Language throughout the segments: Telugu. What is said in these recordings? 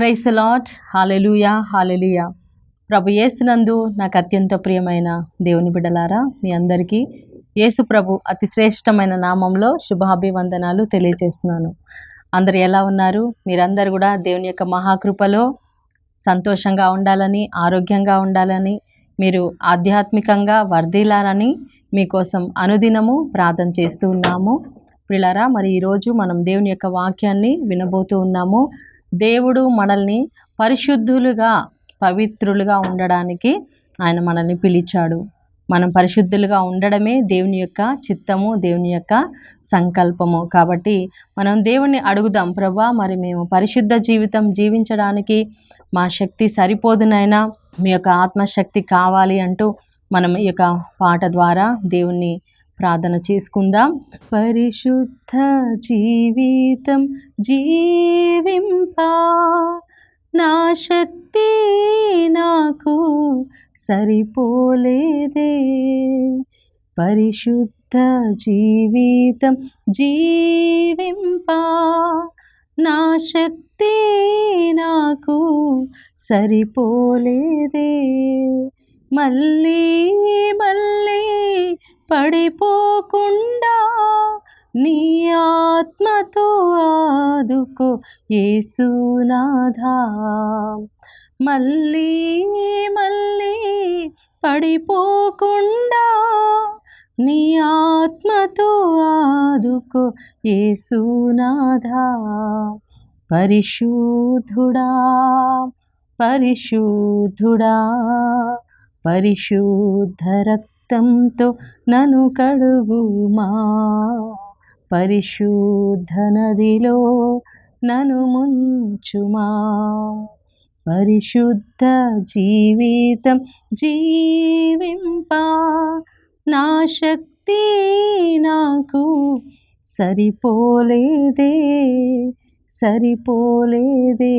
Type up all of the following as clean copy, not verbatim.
Praise the Lord. Hallelujah, hallelujah. ప్రభు యేసునందు నాకు అత్యంత ప్రియమైన దేవుని బిడ్డలారా, మీ అందరికీ యేసు ప్రభు అతి శ్రేష్టమైన నామంలో శుభాభివందనాలు తెలియజేస్తున్నాను. అందరు ఎలా ఉన్నారు? మీరందరూ కూడా దేవుని యొక్క మహాకృపలో సంతోషంగా ఉండాలని, ఆరోగ్యంగా ఉండాలని, మీరు ఆధ్యాత్మికంగా వర్ధిల్లాలని మీకోసం అనుదినము ప్రార్థన చేస్తూ ఉన్నాము. ప్రియులారా, మరి ఈరోజు మనం దేవుని యొక్క వాక్యాన్ని వినబోతూ ఉన్నాము. దేవుడు మనల్ని పరిశుద్ధులుగా, పవిత్రులుగా ఉండడానికి ఆయన మనల్ని పిలిచాడు. మనం పరిశుద్ధులుగా ఉండడమే దేవుని యొక్క చిత్తము, దేవుని యొక్క సంకల్పము. కాబట్టి మనం దేవుణ్ణి అడుగుదాం, ప్రభా మరి మేము పరిశుద్ధ జీవితం జీవించడానికి మా శక్తి సరిపోదునైనా, మీ యొక్క ఆత్మశక్తి కావాలి అంటూ మనం ఈ యొక్క పాట ద్వారా దేవుణ్ణి ప్రార్థన చేసుకుందాం. పరిశుద్ధ జీవితం జీవింపా నా శక్తి నాకు సరిపోలేదే. పరిశుద్ధ జీవితం జీవింపా నా శక్తి నాకు సరిపోలేదే. మళ్ళీ మళ్ళీ పడిపోకుండా నీ ఆత్మతో ఆదుకో యేసునాథా. మళ్ళీ మళ్ళీ పడిపోకుండా నీ ఆత్మతో ఆదుకో యేసునాథా. పరిశుద్ధుడా పరిశుద్ధుడా, పరిశుద్ధ రక్తంతో నన్ను కడుగుమా. పరిశుద్ధ నదిలో నన్ను ముంచుమా. పరిశుద్ధ జీవితం జీవింపా నా శక్తి నాకు సరిపోలేదే, సరిపోలేదే.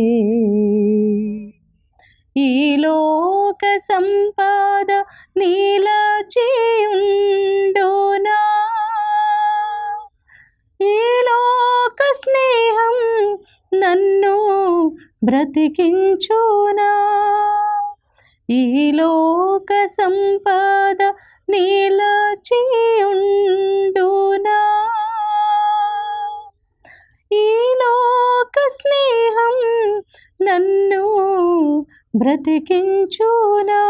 ఈ లోక సంపద నీలచియుండునా, ఈ లోక స్నేహం నన్ను బ్రతికించునా. ఈ లోక సంపద నీలచియుండునా, ఈ లోక స్నేహం నన్ను బ్రతికించునా.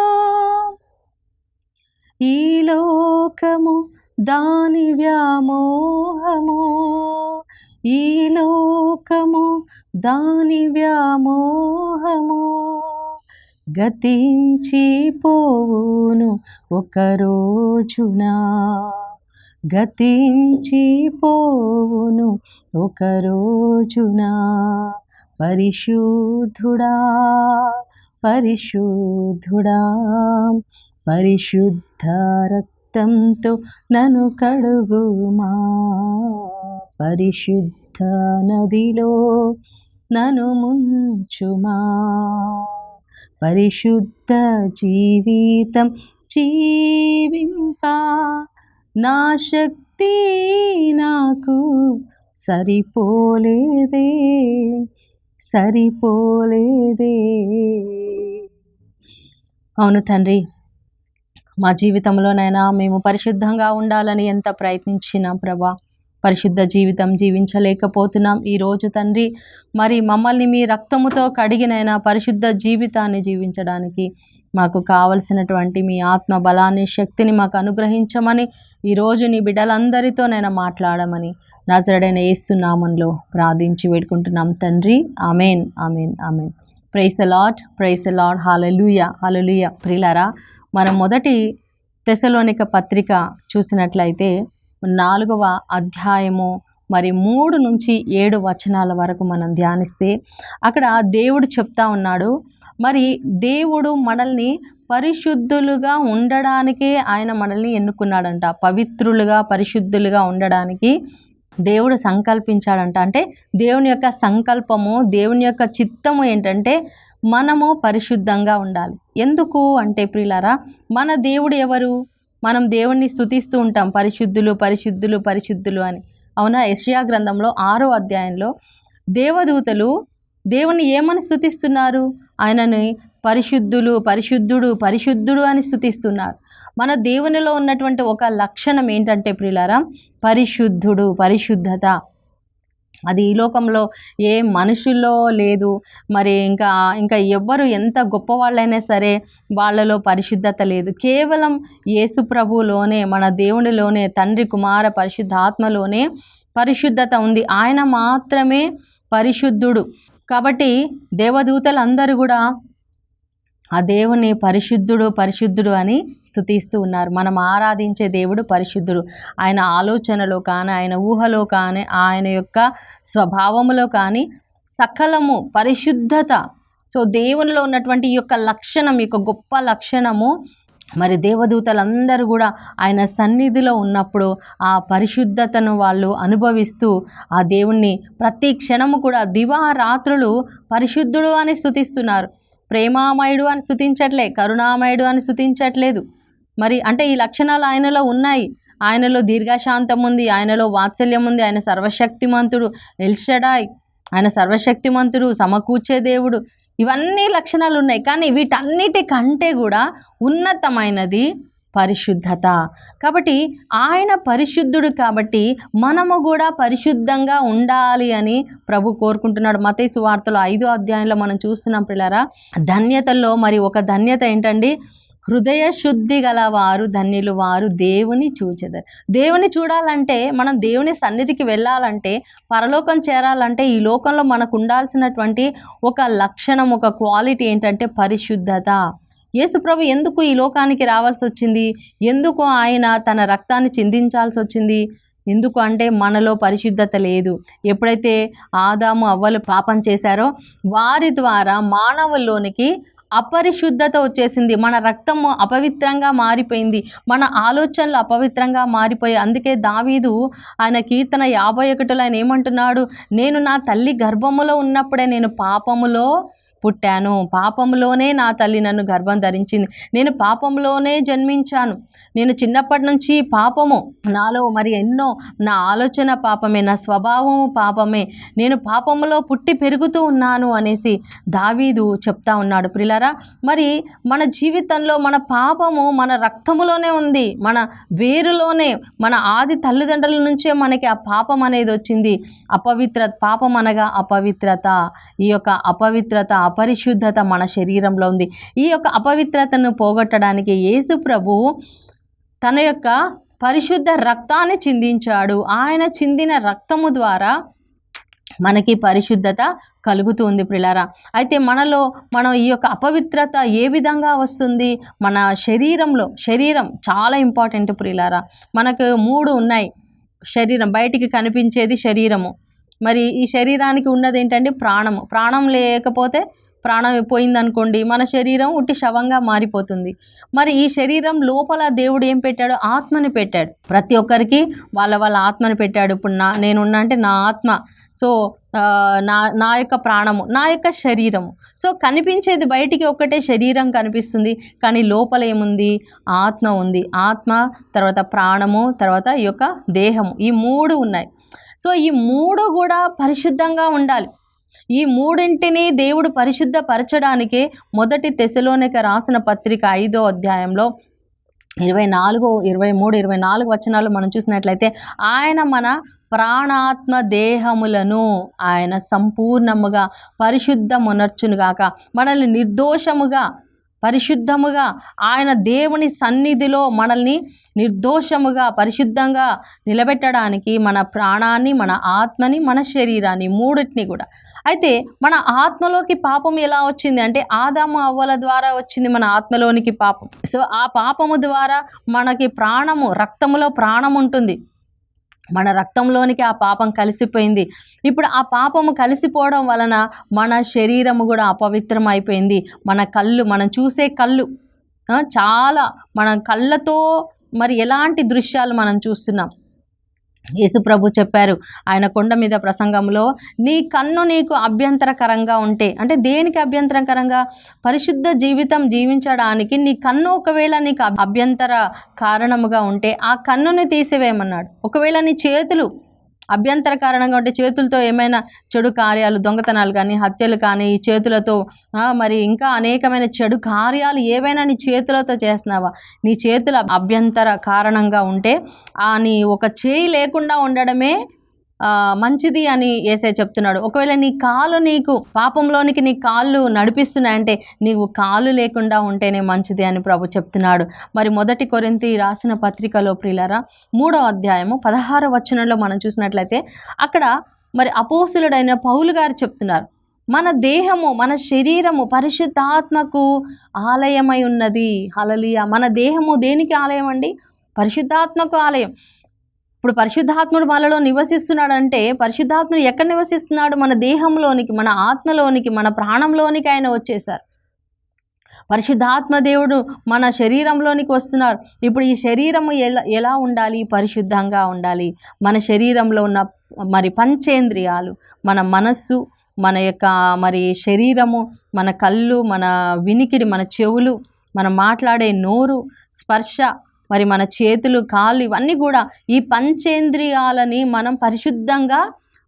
ఈ లోకము దాని వ్యామోహము, ఈ లోకము దాని వ్యామోహము గతించిపోవును ఒక రోజున, గతించిపోవును ఒక రోజున. పరిశుద్ధుడా పరిశుద్ధుడా, పరిశుద్ధ రక్తంతో నన్ను కడుగుమా. పరిశుద్ధ నదిలో నన్ను ముంచుమా. పరిశుద్ధ జీవితం జీవింపా నా శక్తి నాకు సరిపోలేదే, సరిపోలేదే. అవును తండ్రి, మా జీవితంలోనైనా మేము పరిశుద్ధంగా ఉండాలని ఎంత ప్రయత్నించినా ప్రభా, పరిశుద్ధ జీవితం జీవించలేకపోతున్నాం. ఈరోజు తండ్రి మరి మమ్మల్ని మీ రక్తముతో కడిగినైనా పరిశుద్ధ జీవితాన్ని జీవించడానికి మాకు కావలసినటువంటి మీ ఆత్మ బలాన్ని, శక్తిని మాకు అనుగ్రహించమని ఈరోజు నీ బిడ్డలందరితోనైనా మాట్లాడమని నజరేయుడైన యేసు నామములో ప్రార్థించి వేడుకుంటున్నాం తండ్రి. Amen, amen, amen. Praise the Lord, praise the Lord. Hallelujah, hallelujah. ప్రియులారా, మనం మొదటి తెస్సలోనిక పత్రిక చూసినట్లయితే 4వ అధ్యాయము మరి 3 నుంచి 7 వచనాల వరకు మనం ధ్యానిస్తే అక్కడ దేవుడు చెప్తా ఉన్నాడు, మరి దేవుడు మనల్ని పరిశుద్ధులుగా ఉండడానికే ఆయన మనల్ని ఎన్నుకున్నాడంట. పవిత్రులుగా, పరిశుద్ధులుగా ఉండడానికి దేవుడు సంకల్పించాడంట. అంటే దేవుని యొక్క సంకల్పము, దేవుని యొక్క చిత్తము ఏంటంటే మనము పరిశుద్ధంగా ఉండాలి. ఎందుకు అంటే ప్రియులారా, మన దేవుడు ఎవరు? మనం దేవుణ్ణి స్తుతిస్తూ ఉంటాం, పరిశుద్ధులు పరిశుద్ధులు పరిశుద్ధులు అని. అవునా? యెషయా గ్రంథంలో 6వ అధ్యాయంలో దేవదూతలు దేవుని ఏమని స్తుతిస్తున్నారు? ఆయనని పరిశుద్ధుడు అని స్తుతిస్తున్నారు. మన దేవునిలో ఉన్నటువంటి ఒక లక్షణం ఏంటంటే ప్రియులారా, పరిశుద్ధత. అది ఈ లోకంలో ఏ మనుషుల్లో లేదు. మరి ఇంకా ఎవ్వరు ఎంత గొప్పవాళ్ళైనా సరే వాళ్ళలో పరిశుద్ధత లేదు. కేవలం యేసు ప్రభువులోనే, మన దేవునిలోనే, తండ్రి కుమార పరిశుద్ధాత్మలోనే పరిశుద్ధత ఉంది. ఆయన మాత్రమే పరిశుద్ధుడు. కాబట్టి దేవదూతలందరూ కూడా ఆ దేవుని పరిశుద్ధుడు అని స్తుతిస్తూ ఉన్నారు. మనం ఆరాధించే దేవుడు పరిశుద్ధుడు. ఆయన ఆలోచనలో కానీ, ఆయన ఊహలో కానీ, ఆయన యొక్క స్వభావములో కానీ సకలము పరిశుద్ధత. సో దేవునిలో ఉన్నటువంటి ఈ యొక్క లక్షణం, ఈ యొక్క గొప్ప లక్షణము మరి దేవదూతలందరూ కూడా ఆయన సన్నిధిలో ఉన్నప్పుడు ఆ పరిశుద్ధతను వాళ్ళు అనుభవిస్తూ ఆ దేవుణ్ణి ప్రతి క్షణము కూడా దివారాత్రులు పరిశుద్ధుడు అని స్తుతిస్తున్నారు. ప్రేమామయుడు అని స్తుతించట్లే, కరుణామయుడు అని స్తుతించట్లేదు. మరి అంటే ఈ లక్షణాలు ఆయనలో ఉన్నాయి. ఆయనలో దీర్ఘశాంతం ఉంది, ఆయనలో వాత్సల్యం ఉంది, ఆయన సర్వశక్తిమంతుడు, ఎల్షడాయ్, ఆయన సర్వశక్తిమంతుడు, సమకూర్చే దేవుడు, ఇవన్నీ లక్షణాలు ఉన్నాయి. కానీ వీటన్నిటికంటే కూడా ఉన్నతమైనది పరిశుద్ధత. కాబట్టి ఆయన పరిశుద్ధుడు కాబట్టి మనము కూడా పరిశుద్ధంగా ఉండాలి అని ప్రభు కోరుకుంటున్నాడు. మత్తయి సువార్తలో 5వ అధ్యాయంలో మనం చూస్తున్నాం పిల్లరా. ధన్యతల్లో మరి ఒక ధన్యత ఏంటండి? హృదయ శుద్ధి గలవారు ధన్యులు, వారు దేవుని చూచెదరు. దేవుని చూడాలంటే, మనం దేవుని సన్నిధికి వెళ్ళాలంటే, పరలోకం చేరాలంటే ఈ లోకంలో మనకు ఉండాల్సినటువంటి ఒక లక్షణం, ఒక క్వాలిటీ ఏంటంటే పరిశుద్ధత. యేసు ప్రభు ఎందుకు ఈ లోకానికి రావాల్సి వచ్చింది? ఎందుకు ఆయన తన రక్తాన్ని చిందించాల్సి వచ్చింది? ఎందుకు అంటే మనలో పరిశుద్ధత లేదు. ఎప్పుడైతే ఆదాము అవ్వలు పాపం చేశారో వారి ద్వారా మానవుల్లోనికి అపరిశుద్ధత వచ్చేసింది. మన రక్తము అపవిత్రంగా మారిపోయింది, మన ఆలోచనలు అపవిత్రంగా మారిపోయాయి. అందుకే దావీదు ఆయన కీర్తన 51లో ఆయన ఏమంటున్నాడు? నేను నా తల్లి గర్భములో ఉన్నప్పుడే నేను పాపములో పుట్టాను, పాపంలోనే నా తల్లి నన్ను గర్భం ధరించింది, నేను పాపంలోనే జన్మించాను, నేను చిన్నప్పటి నుంచి పాపము నాలో మరి ఎన్నో, నా ఆలోచన పాపమే, నా స్వభావము పాపమే, నేను పాపములో పుట్టి పెరుగుతూ ఉన్నాను అనేసి దావీదు చెప్తా ఉన్నాడు. ప్రియులారా, మరి మన జీవితంలో మన పాపము మన రక్తములోనే ఉంది, మన వేరులోనే, మన ఆది తల్లిదండ్రుల నుంచే మనకి ఆ పాపం అనేది వచ్చింది. పాపం అనగా అపవిత్రత. ఈ యొక్క అపవిత్రత, అపరిశుద్ధత మన శరీరంలో ఉంది. ఈ యొక్క అపవిత్రతను పోగొట్టడానికి యేసు ప్రభు తన యొక్క పరిశుద్ధ రక్తాన్ని చిందించాడు. ఆయన చిందిన రక్తము ద్వారా మనకి పరిశుద్ధత కలుగుతుంది ప్రియులారా. అయితే మనం ఈ యొక్క అపవిత్రత ఏ విధంగా వస్తుంది? మన శరీరం చాలా ఇంపార్టెంట్ ప్రియులారా. మనకు 3 ఉన్నాయి. శరీరం, బయటికి కనిపించేది శరీరము. మరి ఈ శరీరానికి ఉన్నది ఏంటంటే ప్రాణము. ప్రాణం లేకపోతే, ప్రాణం పోయిందనుకోండి, మన శరీరం ఉట్టి శవంగా మారిపోతుంది. మరి ఈ శరీరం లోపల దేవుడు ఏం పెట్టాడు? ఆత్మని పెట్టాడు. ప్రతి ఒక్కరికి వాళ్ళ ఆత్మని పెట్టాడు. ఇప్పుడు నేనున్నా అంటే నా ఆత్మ, సో నా యొక్క ప్రాణము, నా యొక్క శరీరము. సో కనిపించేది బయటికి ఒక్కటే శరీరం కనిపిస్తుంది, కానీ లోపల ఏముంది? ఆత్మ ఉంది. ఆత్మ, తర్వాత ప్రాణము, తర్వాత ఈ యొక్క దేహము, ఈ 3 ఉన్నాయి. సో ఈ 3 కూడా పరిశుద్ధంగా ఉండాలి. ఈ 3ంటిని దేవుడు పరిశుద్ధపరచడానికే మొదటి తెస్సలోనిక రాసిన పత్రిక 5వ అధ్యాయంలో 23, 24 వచనాలు మనం చూసినట్లయితే, ఆయన మన ప్రాణాత్మ దేహములను ఆయన సంపూర్ణముగా పరిశుద్ధమునర్చునుగాక, మనల్ని నిర్దోషముగా పరిశుద్ధముగా ఆయన దేవుని సన్నిధిలో మనల్ని నిర్దోషముగా పరిశుద్ధంగా నిలబెట్టడానికి మన ప్రాణాన్ని, మన ఆత్మని, మన శరీరాన్ని, 3టిని కూడా. అయితే మన ఆత్మలోకి పాపం ఎలా వచ్చింది అంటే ఆదాము అవ్వల ద్వారా వచ్చింది మన ఆత్మలోనికి పాపం. సో ఆ పాపము ద్వారా మనకి ప్రాణము, రక్తములో ప్రాణం ఉంటుంది, మన రక్తంలోనికి ఆ పాపం కలిసిపోయింది. ఇప్పుడు ఆ పాపము కలిసిపోవడం వలన మన శరీరము కూడా అపవిత్రం అయిపోయింది. మన కళ్ళు, మనం చూసే కళ్ళు చాలా, మన కళ్ళతో మరి ఎలాంటి దృశ్యాలు మనం చూస్తున్నాం. యేసు ప్రభు చెప్పారు ఆయన కొండ మీద ప్రసంగంలో, నీ కన్ను నీకు అభ్యంతరకరంగా ఉంటే, అంటే దేనికి అభ్యంతరకరంగా? పరిశుద్ధ జీవితం జీవించడానికి నీ కన్ను ఒకవేళ నీకు అభ్యంతర కారణముగా ఉంటే ఆ కన్నుని తీసివేయమన్నాడు. ఒకవేళ నీ చేతులు అభ్యంతర కారణంగా ఉంటే చేతులతో ఏమైనా చెడు కార్యాలు, దొంగతనాలు కానీ, హత్యలు కానీ, ఈ చేతులతో మరి ఇంకా అనేకమైన చెడు కార్యాలు ఏవైనా నీ చేతులతో చేస్తున్నావా? నీ చేతుల అభ్యంతర కారణంగా ఉంటే నీ ఒక చేయి లేకుండా ఉండడమే మంచిది అని యేసయ్య చెప్తున్నాడు. ఒకవేళ నీ కాలు నీకు పాపంలోనికి నీ కాళ్ళు నడిపిస్తున్నాయంటే నీవు కాళ్ళు లేకుండా ఉంటేనే మంచిది అని ప్రభు చెప్తున్నాడు. మరి 1 కొరింథీ రాసిన పత్రికలో ప్రియులారా 3వ అధ్యాయము 16వ వచనంలో మనం చూసినట్లయితే అక్కడ మరి అపోస్తులుడైన పౌలు గారు చెప్తున్నారు, మన దేహము, మన శరీరము పరిశుద్ధాత్మకు ఆలయమై ఉన్నది. హల్లెలూయా. మన దేహము దేనికి ఆలయం అండి? పరిశుద్ధాత్మకు ఆలయం. ఇప్పుడు పరిశుద్ధాత్ముడు మనలో నివసిస్తున్నాడంటే పరిశుద్ధాత్ముడు ఎక్కడ నివసిస్తున్నాడు? మన దేహంలోనికి, మన ఆత్మలోనికి, మన ప్రాణంలోనికి ఆయన వచ్చేసారు. పరిశుద్ధాత్మ దేవుడు మన శరీరంలోనికి వస్తున్నారు. ఇప్పుడు ఈ శరీరము ఎలా ఉండాలి? పరిశుద్ధంగా ఉండాలి. మన శరీరంలో ఉన్న మరి పంచేంద్రియాలు, మన మనస్సు, మన యొక్క మరి శరీరము, మన కళ్ళు, మన వినికిడి, మన చెవులు, మనం మాట్లాడే నోరు, స్పర్శ, మరి మన చేతులు, కాళ్ళు, ఇవన్నీ కూడా ఈ పంచేంద్రియాలని మనం పరిశుద్ధంగా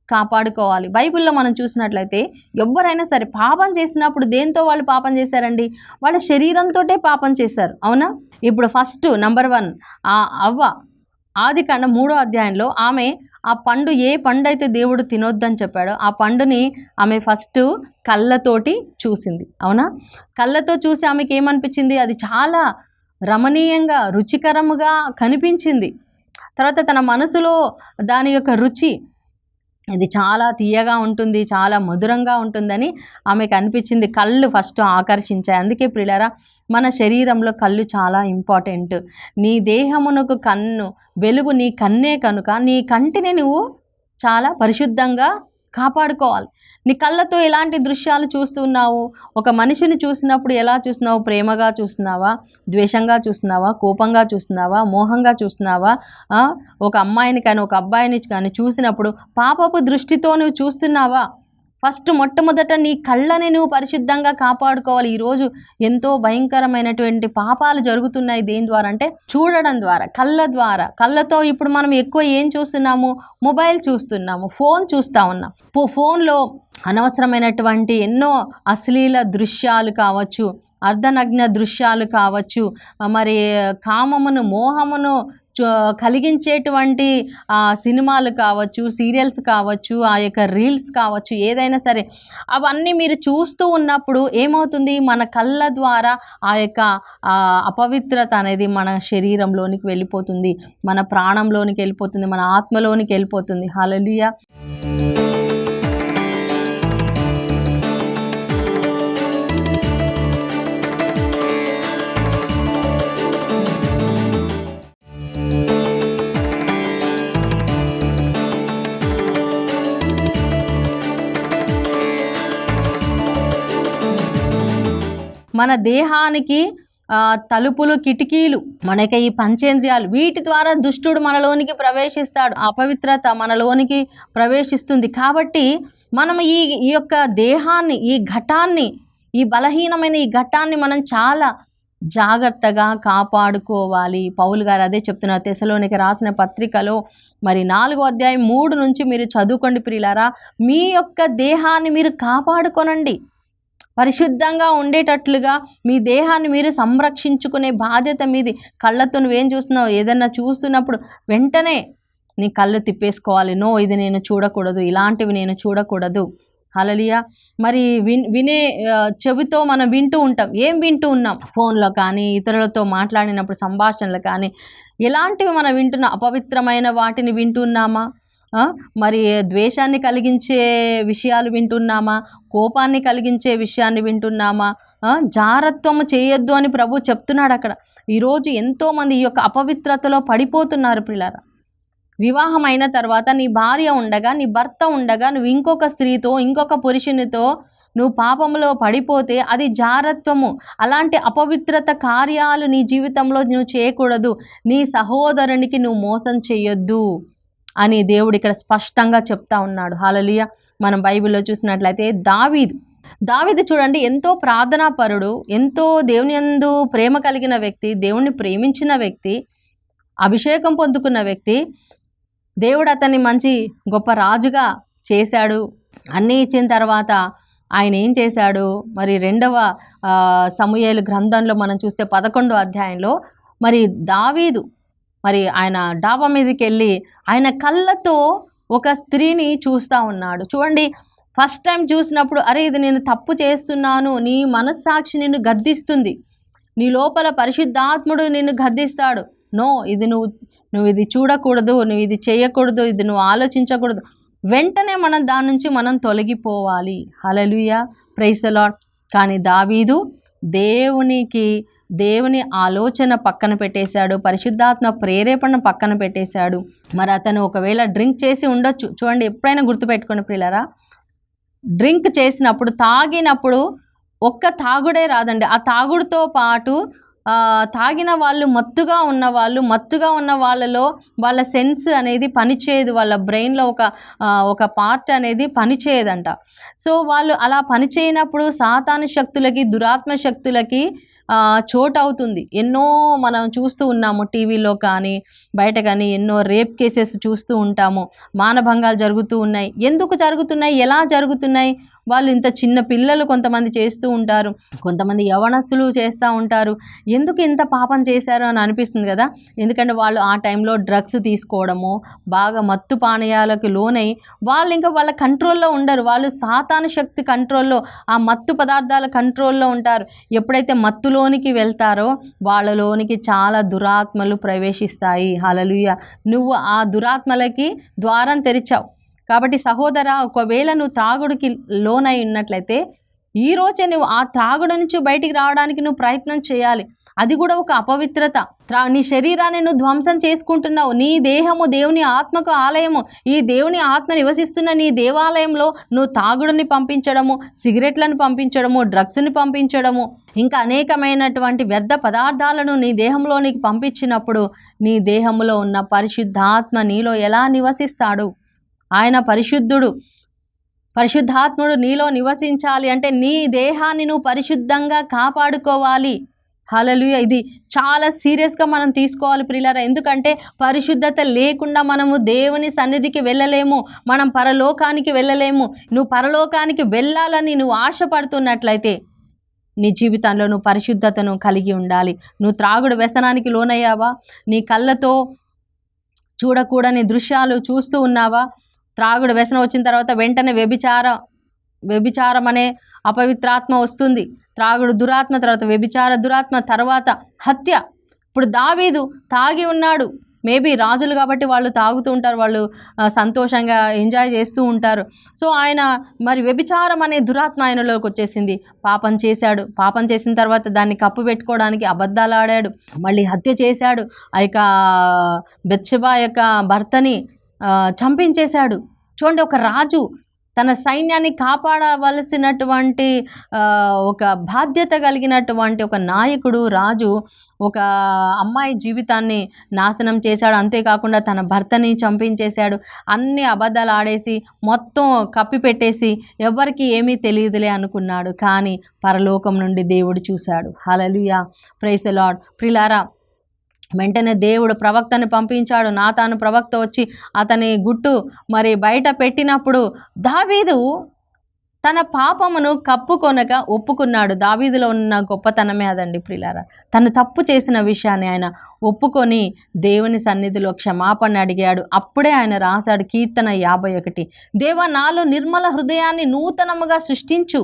కాపాడుకోవాలి. బైబిల్లో మనం చూసినట్లయితే ఎవరైనా సరే పాపం చేసినప్పుడు దేంతో వాళ్ళు పాపం చేశారండి? వాళ్ళ శరీరంతో పాపం చేశారు, అవునా? ఇప్పుడు ఫస్ట్ నంబర్ 1 అవ్వ ఆదికాండం 3వ అధ్యాయంలో ఆమె ఆ పండు, ఏ పండు అయితే దేవుడు తినొద్దని చెప్పాడో ఆ పండుని ఆమె ఫస్ట్ కళ్ళతోటి చూసింది, అవునా? కళ్ళతో చూసి ఆమెకి ఏమనిపించింది? అది చాలా రమణీయంగా, రుచికరముగా కనిపించింది. తర్వాత తన మనసులో దాని యొక్క రుచి, ఇది చాలా తీయగా ఉంటుంది, చాలా మధురంగా ఉంటుందని ఆమెకు అనిపించింది. కళ్ళు ఫస్ట్ ఆకర్షించాయి. అందుకే ప్రియులారా, మన శరీరంలో కళ్ళు చాలా ఇంపార్టెంట్. నీ దేహమునకు కన్ను వెలుగు, నీ కన్నే కనుక నీ కంటిని నువ్వు చాలా పరిశుద్ధంగా కాపాడుకోవాలి. నీ కళ్ళతో ఎలాంటి దృశ్యాలు చూస్తున్నావు? ఒక మనిషిని చూసినప్పుడు ఎలా చూస్తున్నావు? ప్రేమగా చూస్తున్నావా? ద్వేషంగా చూస్తున్నావా? కోపంగా చూస్తున్నావా? మోహంగా చూస్తున్నావా? ఒక అమ్మాయిని కానీ ఒక అబ్బాయిని కానీ చూసినప్పుడు పాపపు దృష్టితో నువ్వు చూస్తున్నావా? ఫస్ట్ మొట్టమొదట నీ కళ్ళని నువ్వు పరిశుద్ధంగా కాపాడుకోవాలి. ఈరోజు ఎంతో భయంకరమైనటువంటి పాపాలు జరుగుతున్నాయి. దేని ద్వారా అంటే చూడడం ద్వారా, కళ్ళ ద్వారా. కళ్ళతో ఇప్పుడు మనం ఎక్కువ ఏం చూస్తున్నాము? మొబైల్ చూస్తున్నాము, ఫోన్ చూస్తూ ఉన్నాం. ఫోన్లో అనవసరమైనటువంటి ఎన్నో అశ్లీల దృశ్యాలు కావచ్చు, అర్ధనగ్న దృశ్యాలు కావచ్చు, మరి కామమును, మోహమును కలిగించేటువంటి సినిమాలు కావచ్చు, సీరియల్స్ కావచ్చు, ఆ యొక్క రీల్స్ కావచ్చు, ఏదైనా సరే అవన్నీ మీరు చూస్తూ ఉన్నప్పుడు ఏమవుతుంది? మన కళ్ళ ద్వారా ఆ యొక్క అపవిత్రత అనేది మన శరీరంలోనికి వెళ్ళిపోతుంది, మన ప్రాణంలోనికి వెళ్ళిపోతుంది, మన ఆత్మలోనికి వెళ్ళిపోతుంది. హల్లెలూయా. మన దేహానికి తలుపులు, కిటికీలు మనకి ఈ పంచేంద్రియాలు, వీటి ద్వారా దుష్టుడు మనలోనికి ప్రవేశిస్తాడు. అపవిత్రత మనలోనికి ప్రవేశిస్తుంది. కాబట్టి మనం ఈ యొక్క దేహాన్ని, ఈ ఘటాన్ని, ఈ బలహీనమైన ఈ ఘటాన్ని మనం చాలా జాగ్రత్తగా కాపాడుకోవాలి. పౌలు గారు అదే చెప్తున్నారు తెస్సలోనికీ రాసిన పత్రికలో మరి 4వ అధ్యాయం 3 నుంచి మీరు చదువుకోండి ప్రియులారా. మీ యొక్క దేహాన్ని మీరు కాపాడుకోనండి. పరిశుద్ధంగా ఉండేటట్లుగా మీ దేహాన్ని మీరు సంరక్షించుకునే బాధ్యత మీది. కళ్ళతో నువ్వేం చూస్తున్నావు? ఏదన్నా చూస్తున్నప్పుడు వెంటనే నీ కళ్ళు తిప్పేసుకోవాలి. నో, ఇది నేను చూడకూడదు, ఇలాంటివి నేను చూడకూడదు. హల్లెలూయా. మరి వినే చెవితో మనం వింటూ ఉంటాం. ఏం వింటూ ఉన్నాం? ఫోన్లో కానీ, ఇతరులతో మాట్లాడినప్పుడు సంభాషణలు కానీ, ఎలాంటివి మనం వింటున్నాం? అపవిత్రమైన వాటిని వింటున్నామా? మరి ద్వేషాన్ని కలిగించే విషయాలు వింటున్నామా? కోపాన్ని కలిగించే విషయాన్ని వింటున్నామా? జారత్వము చేయొద్దు అని ప్రభు చెప్తున్నాడు అక్కడ. ఈరోజు ఎంతోమంది ఈ యొక్క అపవిత్రతలో పడిపోతున్నారు పిల్లరా. వివాహం అయిన తర్వాత నీ భార్య ఉండగా, నీ భర్త ఉండగా నువ్వు ఇంకొక స్త్రీతో, ఇంకొక పురుషునితో నువ్వు పాపంలో పడిపోతే అది జారత్వము. అలాంటి అపవిత్రత కార్యాలు నీ జీవితంలో నువ్వు చేయకూడదు. నీ సహోదరునికి నువ్వు మోసం చేయొద్దు అని దేవుడు ఇక్కడ స్పష్టంగా చెప్తా ఉన్నాడు. హల్లెలూయా. మనం బైబిల్లో చూసినట్లయితే దావీదు చూడండి, ఎంతో ప్రార్థనాపరుడు, ఎంతో దేవుని యందు ప్రేమ కలిగిన వ్యక్తి, దేవుణ్ణి ప్రేమించిన వ్యక్తి, అభిషేకం పొందుకున్న వ్యక్తి. దేవుడు అతన్ని మంచి గొప్ప రాజుగా చేశాడు. అన్నీ ఇచ్చిన తర్వాత ఆయన ఏం చేశాడు, మరి 2వ సమూయేలు గ్రంథంలో మనం చూస్తే 11వ అధ్యాయంలో మరి దావీదు మరి ఆయన డాబా మీదకి వెళ్ళి ఆయన కళ్ళతో ఒక స్త్రీని చూస్తూ ఉన్నాడు. చూడండి, ఫస్ట్ టైం చూసినప్పుడు అరే ఇది నేను తప్పు చేస్తున్నాను, నీ మనస్సాక్షి నిన్ను గద్దిస్తుంది, నీ లోపల పరిశుద్ధాత్ముడు నిన్ను గద్దిస్తాడు. నో, ఇది నువ్వు ఇది చూడకూడదు, నువ్వు ఇది చేయకూడదు, ఇది నువ్వు ఆలోచించకూడదు. వెంటనే మనం దాని నుంచి మనం తొలగిపోవాలి. హల్లెలూయా, ప్రైజ్ ది లార్డ్. కానీ దావీదు దేవుని ఆలోచన పక్కన పెట్టేశాడు, పరిశుద్ధాత్మ ప్రేరేపణ పక్కన పెట్టేశాడు. మరి అతను ఒకవేళ డ్రింక్ చేసి ఉండొచ్చు. చూడండి, ఎప్పుడైనా గుర్తుపెట్టుకోండి ప్రియులారా, డ్రింక్ చేసినప్పుడు తాగినప్పుడు ఒక్క తాగుడే రాదండి. ఆ తాగుడుతో పాటు తాగిన వాళ్ళు మత్తుగా ఉన్న వాళ్ళలో వాళ్ళ సెన్స్ అనేది పనిచేయదు, వాళ్ళ బ్రెయిన్లో ఒక పార్ట్ అనేది పనిచేయదంట. సో వాళ్ళు అలా పనిచేయనప్పుడు సాతాను శక్తులకి, దురాత్మ శక్తులకి చోటు అవుతుంది. ఎన్నో మనం చూస్తూ ఉన్నాము, టీవీలో కానీ బయట కానీ ఎన్నో రేప్ కేసెస్ చూస్తూ ఉంటాము. మానభంగాలు జరుగుతూ ఉన్నాయి. ఎందుకు జరుగుతున్నాయి, ఎలా జరుగుతున్నాయి? వాళ్ళు ఇంత చిన్న పిల్లలు కొంతమంది చేస్తూ ఉంటారు, కొంతమంది యవనస్తులు చేస్తూ ఉంటారు. ఎందుకు ఇంత పాపం చేశారు అని అనిపిస్తుంది కదా. ఎందుకంటే వాళ్ళు ఆ టైంలో డ్రగ్స్ తీసుకోవడము, బాగా మత్తు పానీయాలకు లోనై వాళ్ళు ఇంకా వాళ్ళ కంట్రోల్లో ఉండరు. వాళ్ళు సాతాను శక్తి కంట్రోల్లో, ఆ మత్తు పదార్థాల కంట్రోల్లో ఉంటారు. ఎప్పుడైతే మత్తులోనికి వెళ్తారో వాళ్ళలోనికి చాలా దురాత్మలు ప్రవేశిస్తాయి. హల్లెలూయా, నువ్వు ఆ దురాత్మలకి ద్వారం తెరిచావు. కాబట్టి సహోదరా, ఒకవేళ నువ్వు త్రాగుడికి లోనై ఉన్నట్లయితే ఈరోజే నువ్వు ఆ త్రాగుడు నుంచి బయటికి రావడానికి నువ్వు ప్రయత్నం చేయాలి. అది కూడా ఒక అపవిత్రత. నీ శరీరాన్ని నువ్వు ధ్వంసం చేసుకుంటున్నావు. నీ దేహము దేవుని ఆత్మకు ఆలయము. ఈ దేవుని ఆత్మ నివసిస్తున్న నీ దేవాలయంలో నువ్వు తాగుడుని పంపించడము, సిగరెట్లను పంపించడము, డ్రగ్స్ని పంపించడము, ఇంకా అనేకమైనటువంటి వ్యర్థ పదార్థాలను నీ దేహంలోనికి పంపించినప్పుడు నీ దేహంలో ఉన్న పరిశుద్ధాత్మ నీలో ఎలా నివసిస్తాడు? ఆయన పరిశుద్ధుడు. పరిశుద్ధాత్ముడు నీలో నివసించాలి అంటే నీ దేహాన్ని నువ్వు పరిశుద్ధంగా కాపాడుకోవాలి. హల్లెలూయా, ఇది చాలా సీరియస్గా మనం తీసుకోవాలి ప్రియులారా. ఎందుకంటే పరిశుద్ధత లేకుండా మనము దేవుని సన్నిధికి వెళ్ళలేము, మనం పరలోకానికి వెళ్ళలేము. నువ్వు పరలోకానికి వెళ్ళాలని నువ్వు ఆశపడుతున్నట్లయితే నీ జీవితంలో నువ్వు పరిశుద్ధతను కలిగి ఉండాలి. నువ్వు త్రాగుడు వ్యసనానికి లోనయ్యావా? నీ కళ్ళతో చూడకూడని దృశ్యాలు చూస్తూ ఉన్నావా? త్రాగుడు వ్యసనం వచ్చిన తర్వాత వెంటనే వ్యభిచారం అనే అపవిత్రాత్మ వస్తుంది. త్రాగుడు దురాత్మ, తర్వాత వ్యభిచార దురాత్మ, తర్వాత హత్య. ఇప్పుడు దావీదు తాగి ఉన్నాడు. మేబీ రాజులు కాబట్టి వాళ్ళు తాగుతూ ఉంటారు, వాళ్ళు సంతోషంగా ఎంజాయ్ చేస్తూ ఉంటారు. సో ఆయన మరి వ్యభిచారం అనే దురాత్మ ఆయనలోకి వచ్చేసింది. పాపం చేశాడు. పాపం చేసిన తర్వాత దాన్ని కప్పు పెట్టుకోవడానికి అబద్ధాలు ఆడాడు, మళ్ళీ హత్య చేశాడు. ఆ యొక్క బెత్షెబా యొక్క భర్తని చంపించేశాడు. చూడండి, ఒక రాజు తన సైన్యాన్ని కాపాడవలసినటువంటి ఒక బాధ్యత కలిగినటువంటి ఒక నాయకుడు, రాజు ఒక అమ్మాయి జీవితాన్ని నాశనం చేశాడు. అంతేకాకుండా తన భర్తని చంపించేశాడు. అన్ని అబద్ధాలు ఆడేసి మొత్తం కప్పిపెట్టేసి ఎవరికి ఏమీ తెలియదులే అనుకున్నాడు. కానీ పరలోకం నుండి దేవుడు చూశాడు. హల్లెలూయా, ప్రైజ్ ది లార్డ్. ప్రియులారా, వెంటనే దేవుడు ప్రవక్తని పంపించాడు. నాతాను ప్రవక్త వచ్చి అతని గుట్టు మరి బయట పెట్టినప్పుడు దావీదు తన పాపమును కప్పుకొనక ఒప్పుకున్నాడు. దావీదులో ఉన్న గొప్పతనమే అదండి ప్రియులారా. తను తప్పు చేసిన విషయాన్ని ఆయన ఒప్పుకొని దేవుని సన్నిధిలో క్షమాపణ అడిగాడు. అప్పుడే ఆయన రాశాడు కీర్తన 51, దేవా నాలో నిర్మల హృదయాన్ని నూతనముగా సృష్టించు,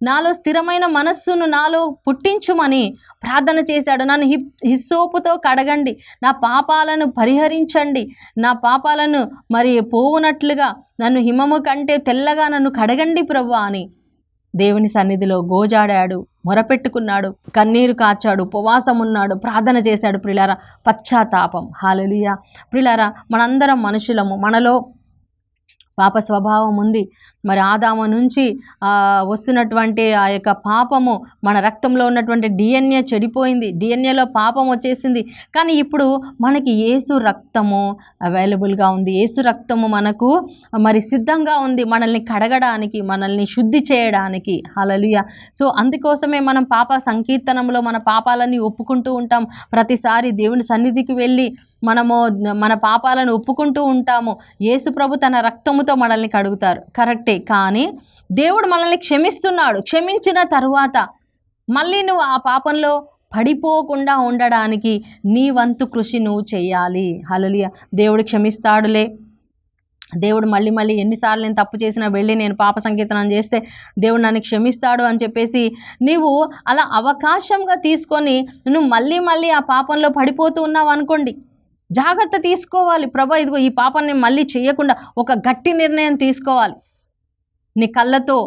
నాలో స్థిరమైన మనస్సును నాలో పుట్టించుమని ప్రార్థన చేశాడు. నన్ను హిస్సోపుతో కడగండి, నా పాపాలను పరిహరించండి, నా పాపాలను మరి పోవునట్లుగా నన్ను హిమము కంటే తెల్లగా నన్ను కడగండి ప్రభువా అని దేవుని సన్నిధిలో గోజాడాడు, మొరపెట్టుకున్నాడు, కన్నీరు కాచాడు, ఉపవాసం ఉన్నాడు, ప్రార్థన చేశాడు. ప్రియులారా, పశ్చాత్తాపం. హల్లెలూయా. ప్రియులారా, మనందరం మనుషులము, మనలో పాప స్వభావం ఉంది. మరి ఆదాము నుంచి వస్తున్నటువంటి ఆ యొక్క పాపము మన రక్తంలో ఉన్నటువంటి డిఎన్ఏ చెడిపోయింది, డిఎన్ఏలో పాపం వచ్చేసింది. కానీ ఇప్పుడు మనకి యేసు రక్తము అవైలబుల్గా ఉంది. యేసు రక్తము మనకు మరి సిద్ధంగా ఉంది మనల్ని కడగడానికి, మనల్ని శుద్ధి చేయడానికి. హల్లెలూయా. సో అందుకోసమే మనం పాప సంకీర్తనంలో మన పాపాలన్నీ ఒప్పుకుంటూ ఉంటాం. ప్రతిసారి దేవుని సన్నిధికి వెళ్ళి మనము మన పాపాలను ఒప్పుకుంటూ ఉంటాము. యేసు ప్రభు తన రక్తముతో మనల్ని కడుగుతారు, కరెక్టే. కానీ దేవుడు మనల్ని క్షమిస్తున్నాడు. క్షమించిన తరువాత మళ్ళీ నువ్వు ఆ పాపంలో పడిపోకుండా ఉండడానికి నీ వంతు కృషి నువ్వు చేయాలి. హల్లెలూయా. దేవుడు క్షమిస్తాడులే, దేవుడు మళ్ళీ మళ్ళీ ఎన్నిసార్లు నేను తప్పు చేసినా వెళ్ళి నేను పాప సంకీర్తనం చేస్తే దేవుడు నన్ను క్షమిస్తాడు అని చెప్పేసి నీవు అలా అవకాశంగా తీసుకొని నువ్వు మళ్ళీ మళ్ళీ ఆ పాపంలో పడిపోతూ ఉన్నావు అనుకోండి, జాగ్రత్త తీసుకోవాలి. ప్రభా ఇదిగో ఈ పాపాన్ని మళ్ళీ చేయకుండా ఒక గట్టి నిర్ణయం తీసుకోవాలి. నీ కళ్ళతో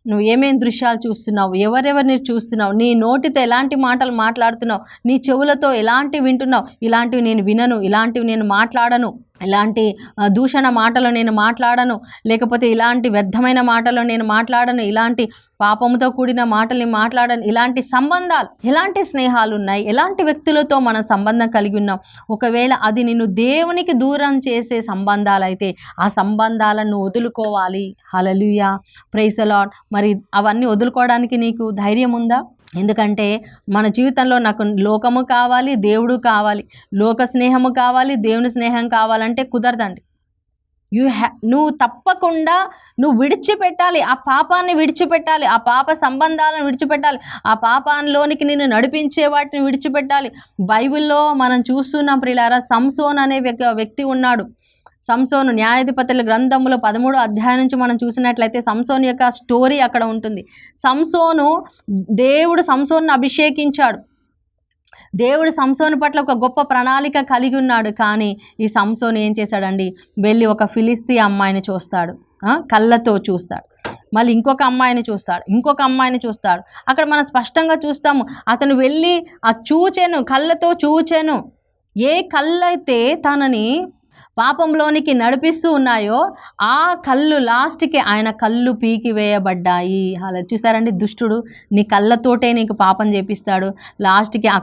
నువ్వు ఏమేం దృశ్యాలు చూస్తున్నావు, ఎవరెవరిని చూస్తున్నావు, నీ నోటితో ఎలాంటి మాటలు మాట్లాడుతున్నావు, నీ చెవులతో ఎలాంటివి వింటున్నావు. ఇలాంటివి నేను వినను, ఇలాంటివి నేను మాట్లాడను, ఇలాంటి దూషణ మాటలు నేను మాట్లాడను, లేకపోతే ఇలాంటి వ్యర్థమైన మాటలు నేను మాట్లాడను, ఇలాంటి పాపముతో కూడిన మాటల్ని మాట్లాడను. ఇలాంటి సంబంధాలు, ఎలాంటి స్నేహాలు ఉన్నాయి, ఎలాంటి వ్యక్తులతో మనం సంబంధం కలిగి ఉన్నాం. ఒకవేళ అది నిన్ను దేవునికి దూరం చేసే సంబంధాలు అయితే ఆ సంబంధాలను వదులుకోవాలి. హల్లెలూయా, ప్రైజ్ ది లార్డ్. మరి అవన్నీ వదులుకోవడానికి నీకు ధైర్యం ఉందా? ఎందుకంటే మన జీవితంలో నాకు లోకము కావాలి, దేవుడు కావాలి. లోక స్నేహము కావాలి, దేవుని స్నేహం కావాలంటే కుదరదండి. నువ్వు తప్పకుండా నువ్వు విడిచిపెట్టాలి, ఆ పాపాన్ని విడిచిపెట్టాలి, ఆ పాప సంబంధాలను విడిచిపెట్టాలి, ఆ పాపాన్లోనికి నిన్ను నడిపించే వాటిని విడిచిపెట్టాలి. బైబిల్లో మనం చూస్తున్నాం ప్రియులారా, సంసోన్ అనే వ్యక్తి ఉన్నాడు. సంసోను న్యాయాధిపతుల గ్రంథంలో 13వ అధ్యాయం నుంచి మనం చూసినట్లయితే సంసోను యొక్క స్టోరీ అక్కడ ఉంటుంది. దేవుడు సంసోను అభిషేకించాడు. దేవుడు సంసోను పట్ల ఒక గొప్ప ప్రణాళిక కలిగి ఉన్నాడు. కానీ ఈ సంసోను ఏం చేశాడండి, వెళ్ళి ఒక ఫిలిస్తీ అమ్మాయిని చూస్తాడు, కళ్ళతో చూస్తాడు. మళ్ళీ ఇంకొక అమ్మాయిని చూస్తాడు, ఇంకొక అమ్మాయిని చూస్తాడు. అక్కడ మనం స్పష్టంగా చూస్తాము, అతను వెళ్ళి కళ్ళతో చూచెను. ఏ కళ్ళైతే తనని పాపంలోనికి నడిపిస్తూ ఉన్నాయో ఆ కళ్ళు లాస్ట్కి ఆయన కళ్ళు పీకివేయబడ్డాయి. అలా చూసారండి, దుష్టుడు నీ కళ్ళతోటే నీకు పాపం చేపిస్తాడు. లాస్ట్కి ఆ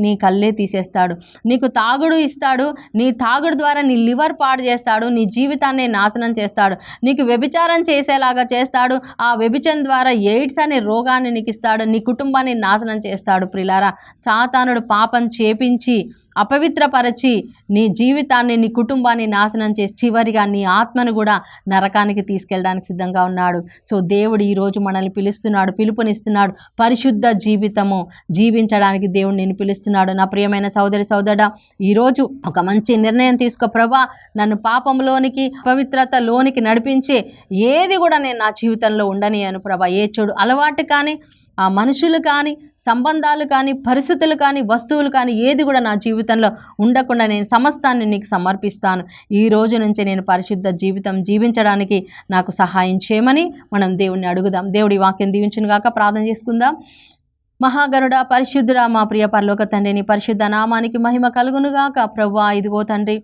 నీ కళ్ళే తీసేస్తాడు. నీకు తాగుడు ఇస్తాడు, నీ తాగుడు ద్వారా నీ లివర్ పాడు చేస్తాడు, నీ జీవితాన్ని నాశనం చేస్తాడు. నీకు వ్యభిచారం చేసేలాగా చేస్తాడు. ఆ వ్యభిచారం ద్వారా ఎయిడ్స్ అనే రోగాన్ని నీకు ఇస్తాడు, నీ కుటుంబాన్ని నాశనం చేస్తాడు. ప్రిలారా, సాతానుడు పాపం చేపించి అపవిత్రపరచి నీ జీవితాన్ని, నీ కుటుంబాన్ని నాశనం చేసి చివరిగా నీ ఆత్మను కూడా నరకానికి తీసుకెళ్ళడానికి సిద్ధంగా ఉన్నాడు. సో దేవుడు ఈరోజు మనల్ని పిలుస్తున్నాడు, పిలుపునిస్తున్నాడు. పరిశుద్ధ జీవితము జీవించడానికి దేవుడు నేను పిలుస్తున్నాడు. నా ప్రియమైన సోదరుడా, ఈరోజు ఒక మంచి నిర్ణయం తీసుకో. ప్రభా, నన్ను పాపంలోనికి, పవిత్రతలోనికి నడిపించే ఏది కూడా నేను నా జీవితంలో ఉండనియను ప్రభా. ఏ చెడు అలవాటు కానీ, ఆ మనుషులు కానీ, సంబంధాలు కానీ, పరిస్థితులు కానీ, వస్తువులు కానీ ఏది కూడా నా జీవితంలో ఉండకుండా నేను సమస్తాన్ని నీకు సమర్పిస్తాను. ఈ రోజు నుంచి నేను పరిశుద్ధ జీవితం జీవించడానికి నాకు సహాయం చేయమని మనం దేవుణ్ణి అడుగుదాం. దేవుడి వాక్యం దీవించును గాక. ప్రార్థన చేసుకుందాం. మహాగరుడా, పరిశుద్ధుడా, మా ప్రియ పరలోక తండ్రి, నీ పరిశుద్ధ నామానికి మహిమ కలుగును గాక. ప్రభువా, ఇదిగో తండ్రి,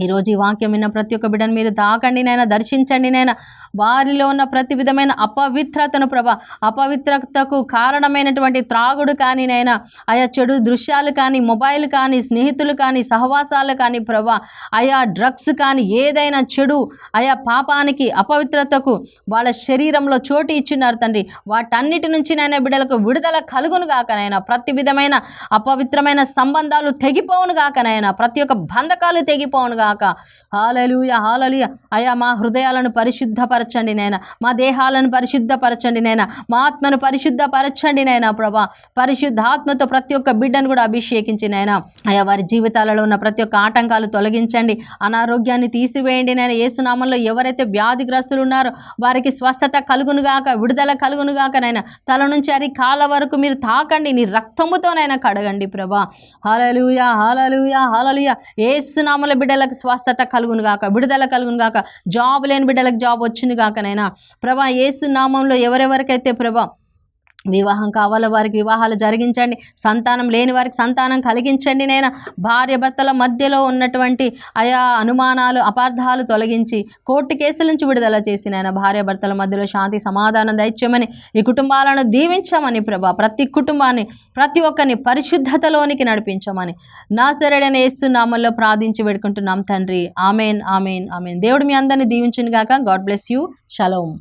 ఈరోజు ఈ వాక్యం విన్న ప్రతి ఒక్క బిడ్డను మీరు తాకండి నైనా, దర్శించండి నైనా. వారిలో ఉన్న ప్రతి విధమైన అపవిత్రతను ప్రభా, అపవిత్రతకు కారణమైనటువంటి త్రాగుడు కానీ నైనా, ఆయా చెడు దృశ్యాలు కానీ, మొబైల్ కానీ, స్నేహితులు కానీ, సహవాసాలు కానీ ప్రభా, ఆయా డ్రగ్స్ కానీ, ఏదైనా చెడు ఆయా పాపానికి, అపవిత్రతకు వాళ్ళ శరీరంలో చోటు ఇచ్చినారు తండ్రి. వాటన్నిటి నుంచి నైనా బిడ్డలకు విడుదల కలుగును గాకనైనా. ప్రతి విధమైన అపవిత్రమైన సంబంధాలు తెగిపోవును గాకనైనా. ప్రతి ఒక్క బంధకాలు తెగిపోవును గాక. హల్లెలూయా, హల్లెలూయా. అయ్యా, మా హృదయాలను పరిశుద్ధపరచండి నైనా, మా దేహాలను పరిశుద్ధపరచండి నైనా, మా ఆత్మను పరిశుద్ధపరచండి నైనా ప్రభా. పరిశుద్ధాత్మతో ప్రతి ఒక్క బిడ్డను కూడా అభిషేకించి నైనా, అయ్యా వారి జీవితాలలో ఉన్న ప్రతి ఒక్క ఆటంకాలు తొలగించండి, అనారోగ్యాన్ని తీసివేయండి నైనా. యేసునామంలో ఎవరైతే వ్యాధిగ్రస్తులు ఉన్నారో వారికి స్వస్థత కలుగునుగాక, విడుదల కలుగునుగాక నైనా. తల నుంచి అరి కాళ్ళ వరకు మీరు తాకండి, నీ రక్తముతోనైనా కడగండి ప్రభా. హల్లెలూయా, హల్లెలూయా, హల్లెలూయా. యేసునామంలో బిడ్డలకు స్వస్థత కలుగును గాక, విడుదల కలుగును గాక. జాబ్ లేని బిడ్డలకు జాబ్ వచ్చును గాకనైనా ప్రభా. యేసు నామంలో ఎవరెవరికైతే ప్రభా వివాహం కావాలో వారికి వివాహాలు జరిగించండి, సంతానం లేని వారికి సంతానం కలిగించండి నైనా. భార్య భర్తల మధ్యలో ఉన్నటువంటి ఆయా అనుమానాలు, అపార్థాలు తొలగించి కోర్టు కేసుల నుంచి విడుదల చేసి నైనా భార్య భర్తల మధ్యలో శాంతి సమాధానం దయచేయమని, ఈ కుటుంబాలను దీవించమని ప్రభా. ప్రతి కుటుంబాన్ని, ప్రతి ఒక్కరిని పరిశుద్ధతలోనికి నడిపించమని నాజరేయుడైన యేసు నామములో ప్రార్థించి వేడుకుంటున్నాం తండ్రి. Amen, amen, amen. దేవుడు మీ అందరిని దీవించును గాక. God bless you. షలోమ్.